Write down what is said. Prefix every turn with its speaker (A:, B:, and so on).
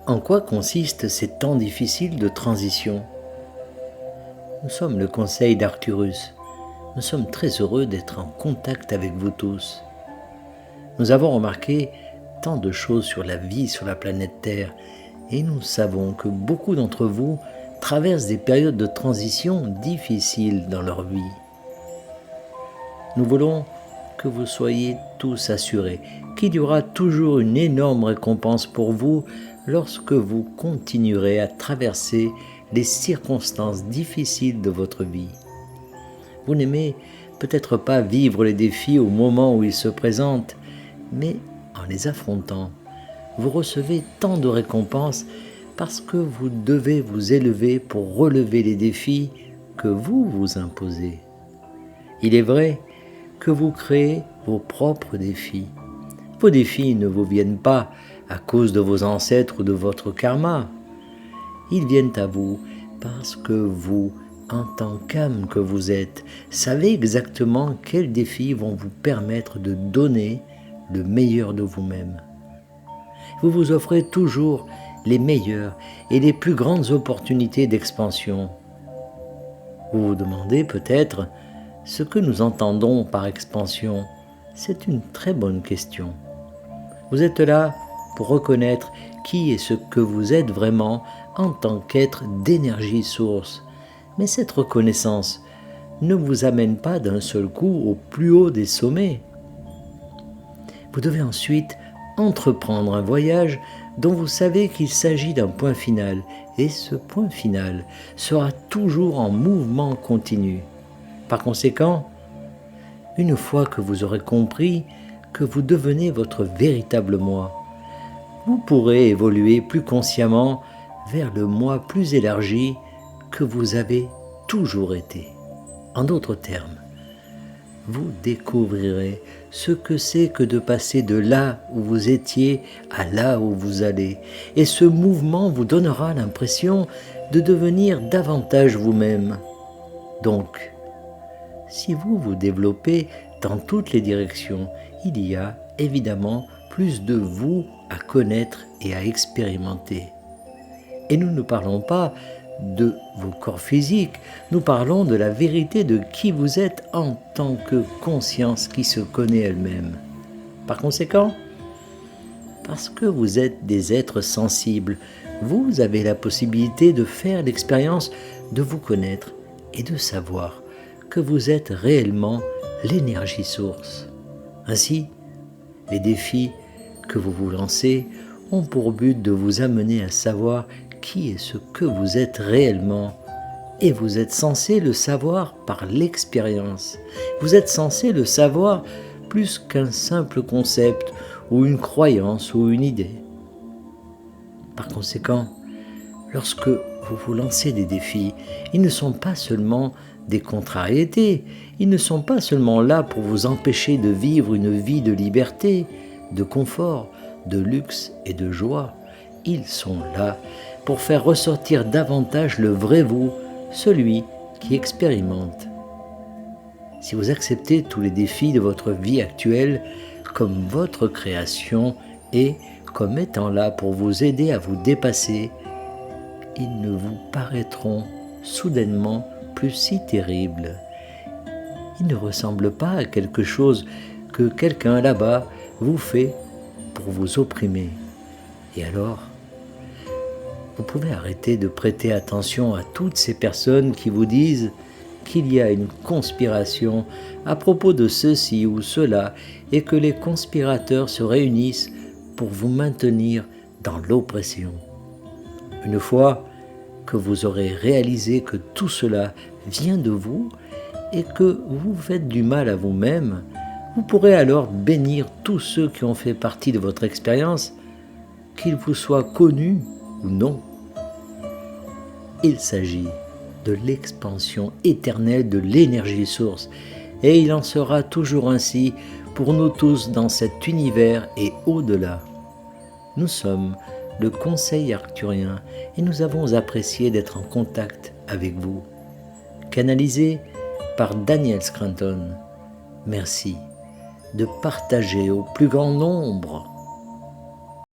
A: En quoi consistent ces temps difficiles de transition? Nous sommes le conseil d'Arcturus. Nous sommes très heureux d'être en contact avec vous tous. Nous avons remarqué tant de choses sur la vie sur la planète Terre et nous savons que beaucoup d'entre vous traversent des périodes de transition difficiles dans leur vie. Nous voulons que vous soyez tous assurés qu'il y aura toujours une énorme récompense pour vous lorsque vous continuerez à traverser les circonstances difficiles de votre vie. Vous n'aimez peut-être pas vivre les défis au moment où ils se présentent, mais en les affrontant, vous recevez tant de récompenses parce que vous devez vous élever pour relever les défis que vous vous imposez. Il est vrai que vous créez vos propres défis. Vos défis ne vous viennent pas à cause de vos ancêtres ou de votre karma. Ils viennent à vous parce que vous, en tant qu'âme que vous êtes, savez exactement quels défis vont vous permettre de donner le meilleur de vous-même. Vous vous offrez toujours les meilleures et les plus grandes opportunités d'expansion. Vous vous demandez peut-être ce que nous entendons par expansion. C'est une très bonne question. Vous êtes là pour reconnaître qui et ce que vous êtes vraiment en tant qu'être d'énergie source. Mais cette reconnaissance ne vous amène pas d'un seul coup au plus haut des sommets. Vous devez ensuite entreprendre un voyage dont vous savez qu'il s'agit d'un point final, et ce point final sera toujours en mouvement continu. Par conséquent, une fois que vous aurez compris que vous devenez votre véritable moi, vous pourrez évoluer plus consciemment vers le moi plus élargi que vous avez toujours été. En d'autres termes, vous découvrirez ce que c'est que de passer de là où vous étiez à là où vous allez. Et ce mouvement vous donnera l'impression de devenir davantage vous-même. Donc, si vous vous développez dans toutes les directions, il y a évidemment plus de vous à connaître et à expérimenter. Et nous ne parlons pas de vos corps physiques, nous parlons de la vérité de qui vous êtes en tant que conscience qui se connaît elle-même. Par conséquent, parce que vous êtes des êtres sensibles, vous avez la possibilité de faire l'expérience de vous connaître et de savoir que vous êtes réellement l'énergie source. Ainsi, les défis que vous vous lancez ont pour but de vous amener à savoir qui est ce que vous êtes réellement. Et vous êtes censé le savoir par l'expérience. Vous êtes censé le savoir plus qu'un simple concept ou une croyance ou une idée. Par conséquent, lorsque vous vous lancez des défis, ils ne sont pas seulement des contrariétés, ils ne sont pas seulement là pour vous empêcher de vivre une vie de liberté, de confort, de luxe et de joie. Ils sont là pour faire ressortir davantage le vrai vous, celui qui expérimente. Si vous acceptez tous les défis de votre vie actuelle comme votre création et comme étant là pour vous aider à vous dépasser, ils ne vous paraîtront soudainement plus si terribles. Ils ne ressemblent pas à quelque chose que quelqu'un là-bas vous fait pour vous opprimer. Et alors, vous pouvez arrêter de prêter attention à toutes ces personnes qui vous disent qu'il y a une conspiration à propos de ceci ou cela et que les conspirateurs se réunissent pour vous maintenir dans l'oppression. Une fois que vous aurez réalisé que tout cela vient de vous et que vous faites du mal à vous-même, vous pourrez alors bénir tous ceux qui ont fait partie de votre expérience, qu'ils vous soient connus ou non. Il s'agit de l'expansion éternelle de l'énergie source, et il en sera toujours ainsi pour nous tous dans cet univers et au-delà. Nous sommes le Conseil arcturien et nous avons apprécié d'être en contact avec vous. Canalisé par Daniel Scranton, merci de partager au plus grand nombre